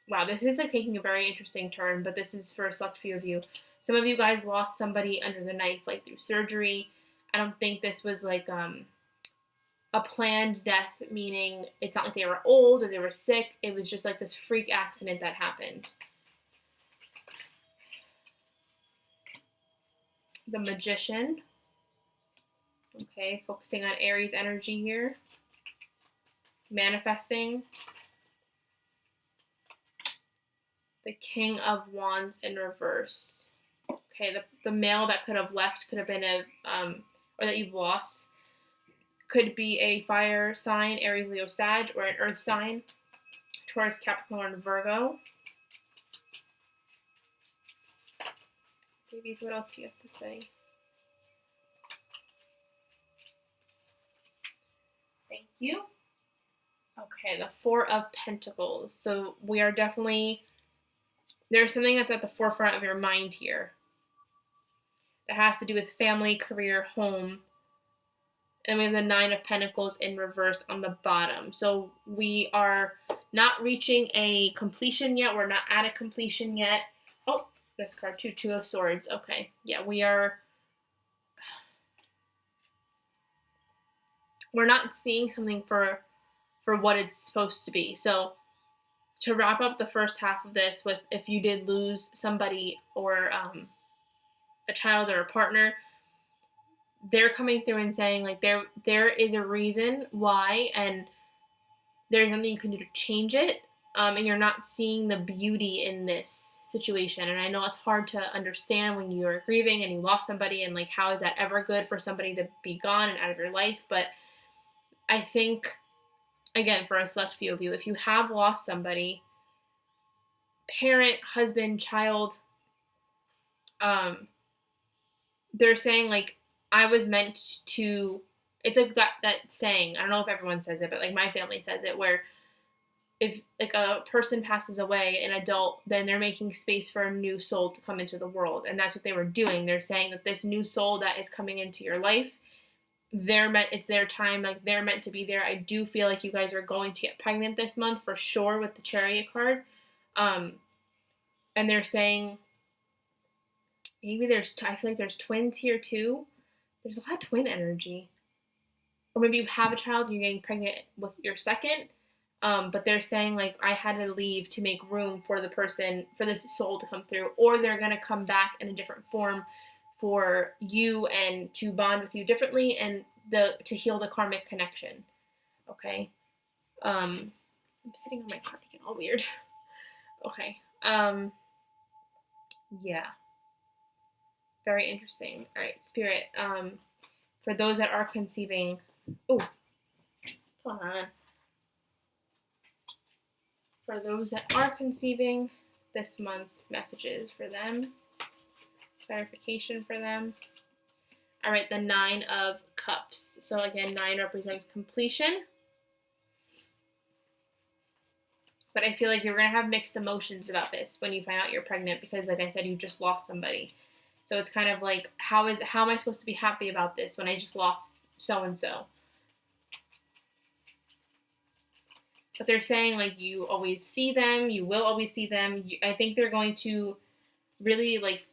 wow, this is like taking a very interesting turn, but this is for a select few of you. Some of you guys lost somebody under the knife, like through surgery. I don't think this was like a planned death, meaning it's not like they were old or they were sick. It was just like this freak accident that happened. The Magician. Okay, focusing on Aries energy here. Manifesting. The King of Wands in reverse. Okay, the male that could have left could have been a, or that you've lost, could be a fire sign, Aries, Leo, Sag, or an earth sign, Taurus, Capricorn, Virgo. Babies, what else do you have to say? Thank you. Okay, the 4 of Pentacles. So we are definitely, there's something that's at the forefront of your mind here that has to do with family, career, home. And we have the 9 of Pentacles in reverse on the bottom. So we are not reaching a completion yet. We're not at a completion yet. Oh, this card too, 2 of Swords. Okay, yeah, we're not seeing something for what it's supposed to be. So to wrap up the first half of this with, if you did lose somebody or a child or a partner, they're coming through and saying like there is a reason why, and there's something you can do to change it. and you're not seeing the beauty in this situation. And I know it's hard to understand when you're grieving and you lost somebody, and like, how is that ever good for somebody to be gone and out of your life? But I think, again, for a select few of you, if you have lost somebody, parent, husband, child, they're saying, like, I was meant to, it's like that saying, I don't know if everyone says it, but like my family says it, where if like a person passes away, an adult, then they're making space for a new soul to come into the world. And that's what they were doing. They're saying that this new soul that is coming into your life, it's their time, like they're meant to be there. I do feel like you guys are going to get pregnant this month for sure with the Chariot card. And they're saying maybe I feel like there's twins here too. There's a lot of twin energy. Or maybe you have a child and you're getting pregnant with your second. But they're saying, like, I had to leave to make room for the person, for this soul to come through, or they're going to come back in a different form for you and to bond with you differently and to heal the karmic connection. Okay. I'm sitting on my cardigan, all weird. Okay. Yeah. Very interesting. All right, Spirit. For those that are conceiving, come on. For those that are conceiving this month, messages for them, clarification for them. All right, the 9 of Cups. So again, 9 represents completion. But I feel like you're going to have mixed emotions about this when you find out you're pregnant, because like I said, you just lost somebody. So it's kind of like, how am I supposed to be happy about this when I just lost so-and-so? But they're saying, like, you always see them, you will always see them. I think they're going to really, like,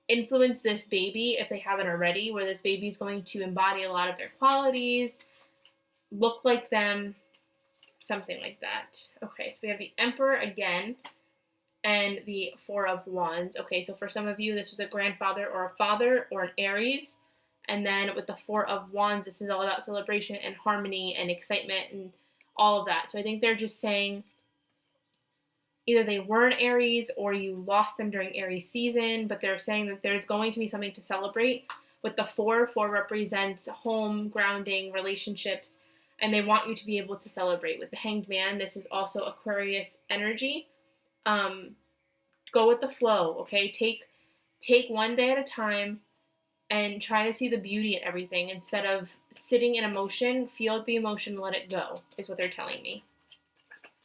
influence this baby if they haven't already, where this baby is going to embody a lot of their qualities, look like them, something like that. Okay, so we have the Emperor again and the 4 of Wands. Okay, so for some of you, this was a grandfather or a father or an Aries. And then with the 4 of Wands, this is all about celebration and harmony and excitement and all of that. So I think they're just saying either they were an Aries or you lost them during Aries season, but they're saying that there's going to be something to celebrate. With the 4 represents home, grounding, relationships, and they want you to be able to celebrate. With the Hanged Man, this is also Aquarius energy. Go with the flow, okay? Take one day at a time and try to see the beauty in everything instead of sitting in emotion. Feel the emotion, let it go, is what they're telling me.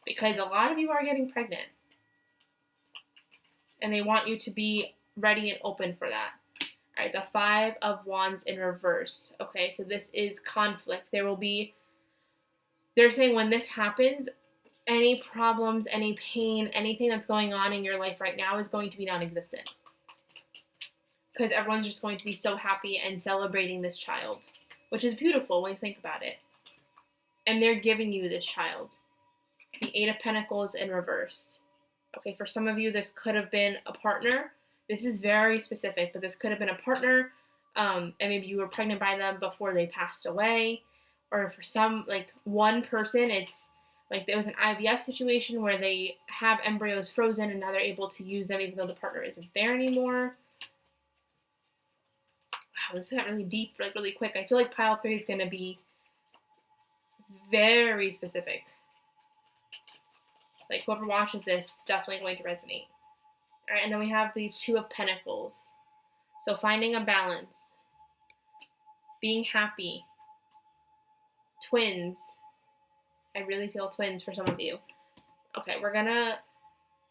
Because a lot of you are getting pregnant. And they want you to be ready and open for that. All right, the 5 of Wands in reverse. Okay, so this is conflict. They're saying when this happens, any problems, any pain, anything that's going on in your life right now is going to be non-existent. Because everyone's just going to be so happy and celebrating this child, which is beautiful when you think about it. And they're giving you this child. The 8 of Pentacles in reverse. Okay, for some of you, this could have been a partner. This is very specific, but this could have been a partner, and maybe you were pregnant by them before they passed away. Or for some, like one person, it's like there was an IVF situation where they have embryos frozen and now they're able to use them even though the partner isn't there anymore. Wow, this got really deep, like really quick. I feel like pile 3 is going to be very specific. Like whoever watches this, it's definitely going to resonate. All right, and then we have the 2 of Pentacles. So finding a balance, being happy, twins. I really feel twins for some of you. Okay, we're going to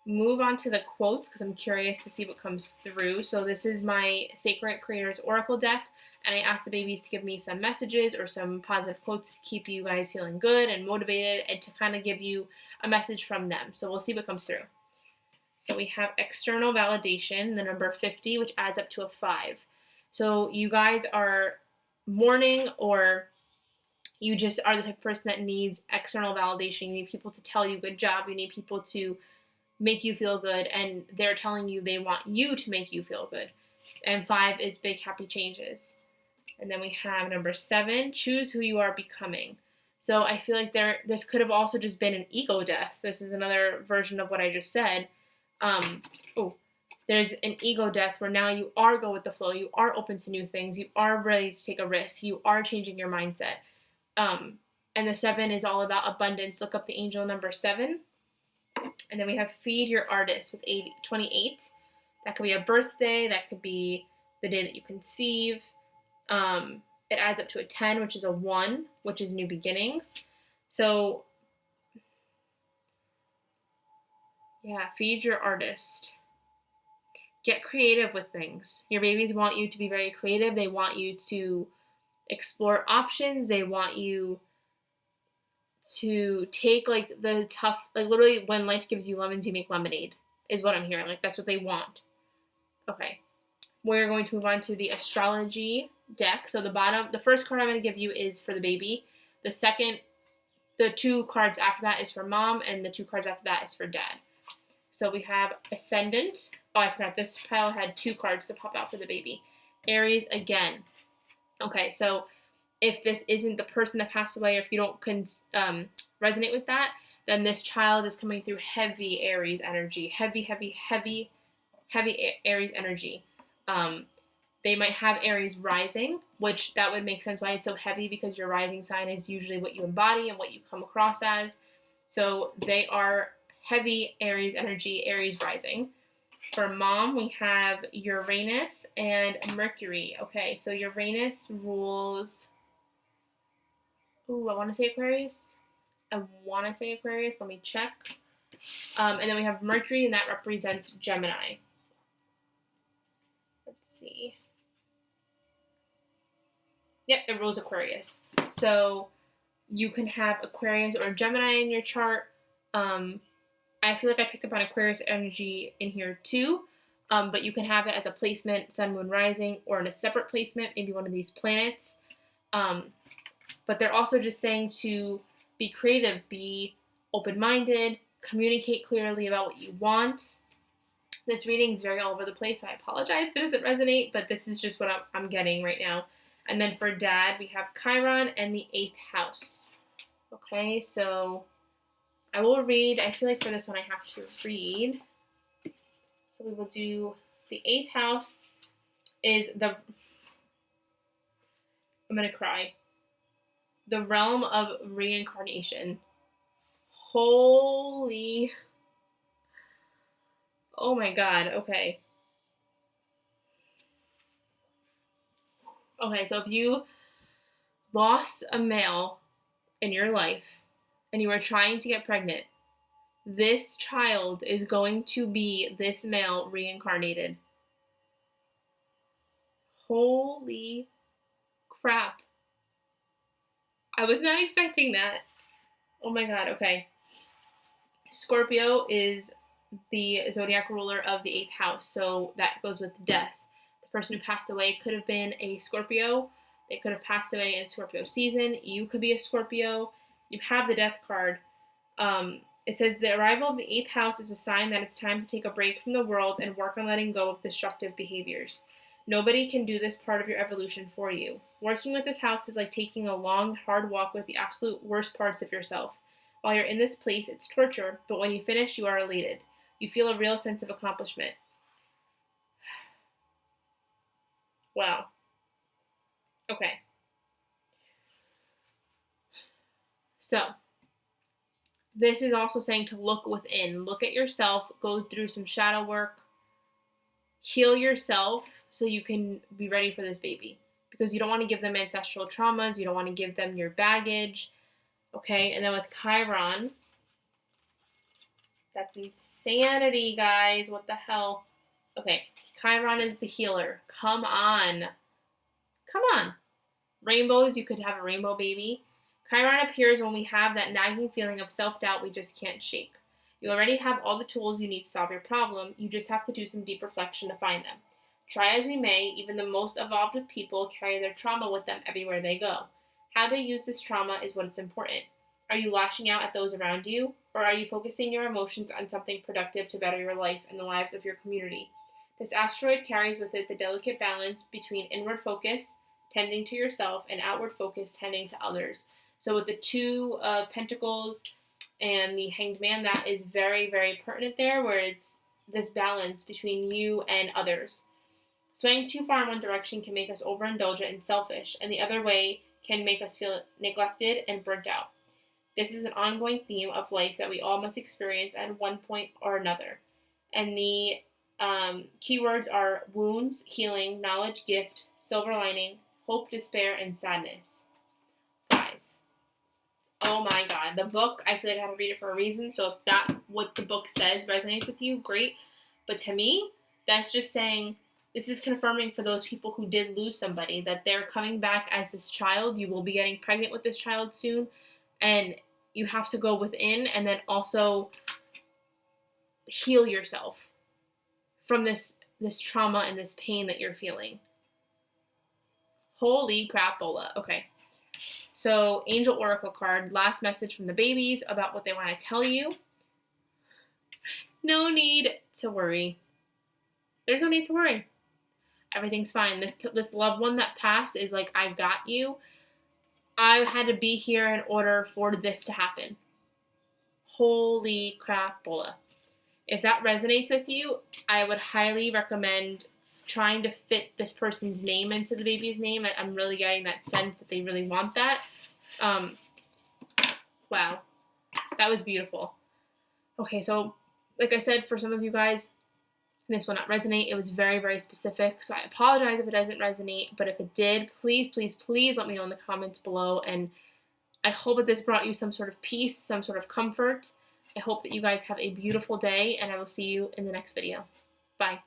move on to the quotes because I'm curious to see what comes through. So this is my Sacred Creators Oracle deck, and I asked the babies to give me some messages or some positive quotes to keep you guys feeling good and motivated and to kind of give you a message from them. So we'll see what comes through. So we have external validation, the number 50, which adds up to a 5. So you guys are mourning, or you just are the type of person that needs external validation. You need people to tell you good job. You need people to make you feel good, and they're telling you they want you to make you feel good. And 5 is big happy changes. And then we have number 7, choose who you are becoming. So I feel like this could have also just been an ego death. This is another version of what I just said. There's an ego death where now you are go with the flow. You are open to new things. You are ready to take a risk. You are changing your mindset. And the 7 is all about abundance. Look up the angel number 7. And then we have feed your artist with 28. That could be a birthday. That could be the day that you conceive. It adds up to a 10, which is a 1, which is new beginnings. So, yeah, feed your artist. Get creative with things. Your babies want you to be very creative. They want you to explore options. They want you to take like the tough, like literally when life gives you lemons, you make lemonade, is what I'm hearing. Like that's what they want. Okay. We're going to move on to the astrology deck. So the first card I'm going to give you is for the baby. The 2 cards after that is for mom, and the 2 cards after that is for dad. So we have ascendant. Oh, I forgot. This pile had 2 cards to pop out for the baby. Aries again. Okay, so if this isn't the person that passed away, or if you don't resonate with that, then this child is coming through heavy Aries energy. Heavy Aries energy. They might have Aries rising, which that would make sense why it's so heavy, because your rising sign is usually what you embody and what you come across as. So they are heavy Aries energy, Aries rising. For mom, we have Uranus and Mercury. Okay, so Uranus rules... Ooh, I want to say Aquarius. Let me check. And then we have Mercury, and that represents Gemini. Let's see. Yep, it rules Aquarius. So you can have Aquarius or Gemini in your chart. I feel like I picked up on Aquarius energy in here too. But you can have it as a placement, sun, moon, rising, or in a separate placement, maybe one of these planets. But they're also just saying to be creative, be open-minded, communicate clearly about what you want. This reading is very all over the place, so I apologize if it doesn't resonate, but this is just what I'm getting right now. And then for dad, we have Chiron and the 8th house. Okay, so I will read. I feel like for this one I have to read. So we will do the 8th house is I'm going to cry. The realm of reincarnation. Holy. Oh my God. Okay. Okay, so if you lost a male in your life and you are trying to get pregnant, this child is going to be this male reincarnated. Holy crap. I was not expecting that. Oh my God, okay. Scorpio is the zodiac ruler of the 8th house, so that goes with death. The person who passed away could have been a Scorpio. They could have passed away in Scorpio season. You could be a Scorpio. You have the death card. It says the arrival of the 8th house is a sign that it's time to take a break from the world and work on letting go of destructive behaviors. Nobody can do this part of your evolution for you. Working with this house is like taking a long, hard walk with the absolute worst parts of yourself. While you're in this place, it's torture, but when you finish, you are elated. You feel a real sense of accomplishment. Wow. Okay. So, this is also saying to look within. Look at yourself, go through some shadow work, heal yourself so you can be ready for this baby. Because you don't want to give them ancestral traumas, you don't want to give them your baggage. Okay, and then with Chiron, that's insanity, guys. What the hell? Okay, Chiron is the healer. Come on. Come on. Rainbows, you could have a rainbow baby. Chiron appears when we have that nagging feeling of self-doubt we just can't shake. You already have all the tools you need to solve your problem. You just have to do some deep reflection to find them. Try as we may, even the most evolved of people carry their trauma with them everywhere they go. How they use this trauma is what's important. Are you lashing out at those around you, or are you focusing your emotions on something productive to better your life and the lives of your community? This asteroid carries with it the delicate balance between inward focus, tending to yourself, and outward focus, tending to others. So with the Two of Pentacles and the Hanged Man, that is very, very pertinent there, where it's this balance between you and others. Swaying too far in one direction can make us overindulgent and selfish, and the other way can make us feel neglected and burnt out. This is an ongoing theme of life that we all must experience at one point or another. And the keywords are wounds, healing, knowledge, gift, silver lining, hope, despair, and sadness. Guys, oh my God. The book, I feel like I had to read it for a reason. So if that, what the book says resonates with you, great. But to me, that's just saying, this is confirming for those people who did lose somebody that they're coming back as this child. You will be getting pregnant with this child soon. And you have to go within and then also heal yourself from this trauma and this pain that you're feeling. Holy crapola. Okay. So, Angel Oracle card, last message from the babies about what they want to tell you. No need to worry. There's no need to worry. Everything's fine. This loved one that passed is like, I got you. I had to be here in order for this to happen. Holy crapola. If that resonates with you, I would highly recommend trying to fit this person's name into the baby's name. I'm really getting that sense that they really want that. Wow. That was beautiful. Okay, so like I said, for some of you guys, this will not resonate. It was very, very specific, so I apologize if it doesn't resonate, but if it did, please, please, please let me know in the comments below, and I hope that this brought you some sort of peace, some sort of comfort. I hope that you guys have a beautiful day, and I will see you in the next video. Bye.